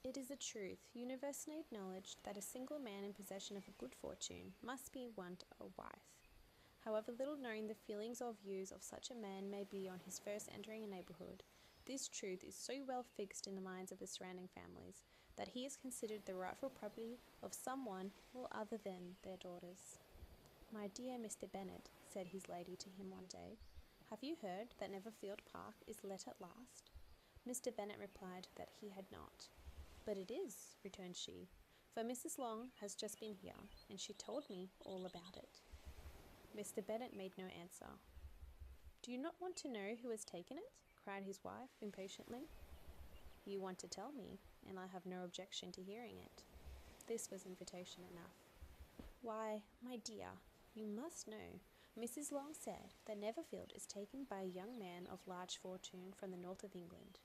It is a truth universally acknowledged that a single man in possession of a good fortune must be want a wife. However little known the feelings or views of such a man may be on his first entering a neighbourhood, this truth is so well fixed in the minds of the surrounding families that he is considered the rightful property of someone or other than their daughters. "My dear Mr. Bennet," said his lady to him one day, "have you heard that Netherfield Park is let at last?" Mr. Bennet replied that he had not. "But it is," returned she, "for Mrs. Long has just been here, and she told me all about it." Mr. Bennet made no answer. "Do you not want to know who has taken it?" cried his wife impatiently. "You want to tell me, and I have no objection to hearing it." This was invitation enough. "Why, my dear, you must know. Mrs. Long said that Netherfield is taken by a young man of large fortune from the north of England,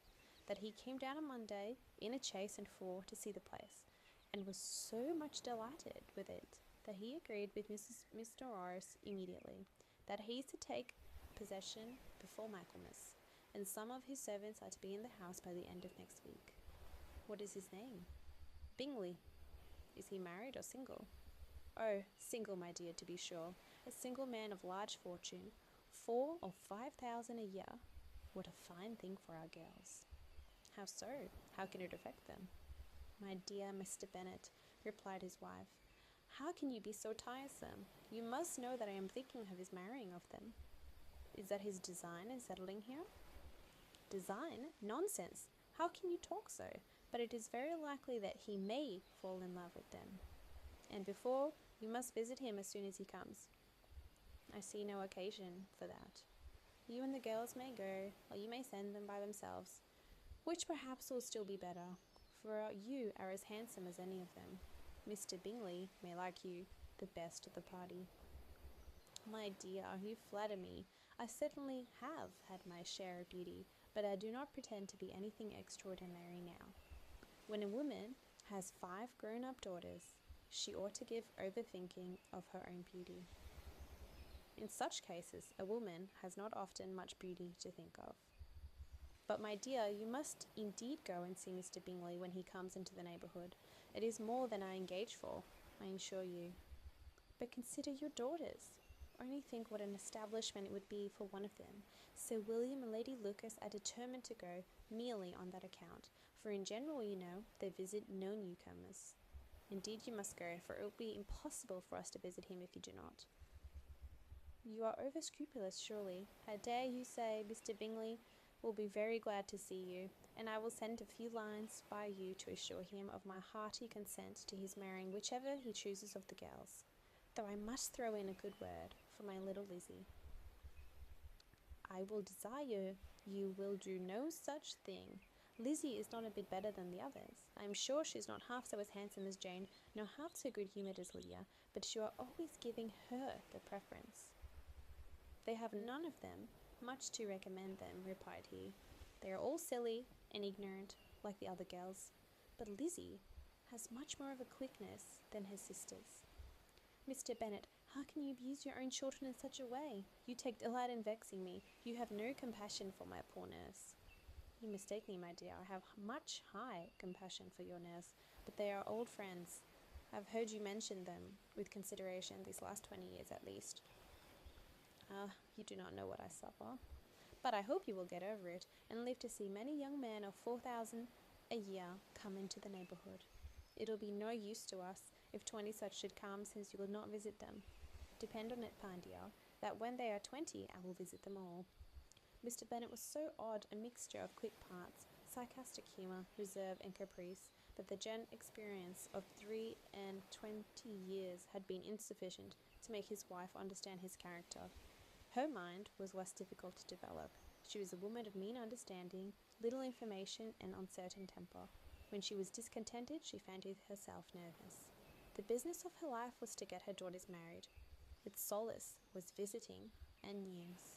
that he came down on Monday in a chaise and four to see the place, and was so much delighted with it that he agreed with Mr. Orris immediately that he is to take possession before Michaelmas, and some of his servants are to be in the house by the end of next week." "What is his name?" "Bingley." "Is he married or single?" "Oh, single, my dear, to be sure. A single man of large fortune, 4 or 5,000 a year. What a fine thing for our girls." "How so? How can it affect them?" "My dear Mr. Bennet," replied his wife, "how can you be so tiresome? You must know that I am thinking of his marrying of them." "Is that his design in settling here?" "Design? Nonsense! How can you talk so? But it is very likely that he may fall in love with them. And before, you must visit him as soon as he comes." "I see no occasion for that." "You and the girls may go, or you may send them by themselves, which perhaps will still be better, for you are as handsome as any of them. Mr. Bingley may like you the best of the party." "My dear, you flatter me. I certainly have had my share of beauty, but I do not pretend to be anything extraordinary now. When a woman has 5 grown-up daughters, she ought to give over thinking of her own beauty. In such cases, a woman has not often much beauty to think of. But, my dear, you must indeed go and see Mr. Bingley when he comes into the neighbourhood. It is more than I engage for, I assure you." "But consider your daughters. Only think what an establishment it would be for one of them. Sir William and Lady Lucas are determined to go merely on that account, for in general, you know, they visit no newcomers." "Indeed you must go, for it will be impossible for us to visit him if you do not." "You are over scrupulous, surely. I dare you say Mr. Bingley will be very glad to see you, and I will send a few lines by you to assure him of my hearty consent to his marrying whichever he chooses of the girls, though I must throw in a good word for my little Lizzie." "I will desire you will do no such thing. Lizzie is not a bit better than the others. I am sure she is not half so as handsome as Jane, nor half so good-humoured as Lydia, but you are always giving her the preference." "They have none of them much to recommend them," replied he. "They are all silly and ignorant, like the other girls, but Lizzie has much more of a quickness than her sisters." "Mr. Bennet, how can you abuse your own children in such a way? You take delight in vexing me. You have no compassion for my poor nurse." "You mistake me, my dear. I have much high compassion for your nurse, but they are old friends. I have heard you mention them with consideration these last 20 years at least." "Ah, you do not know what I suffer. But I hope you will get over it, and live to see many young men of 4,000 a year come into the neighbourhood. It will be no use to us if 20 such should come, since you will not visit them. Depend on it, my dear, that when they are 20 I will visit them all." Mr. Bennet was so odd a mixture of quick parts, sarcastic humour, reserve, and caprice, that the general experience of 23 years had been insufficient to make his wife understand his character. Her mind was less difficult to develop. She was a woman of mean understanding, little information, and uncertain temper. When she was discontented, she fancied herself nervous. The business of her life was to get her daughters married. Its solace was visiting and news.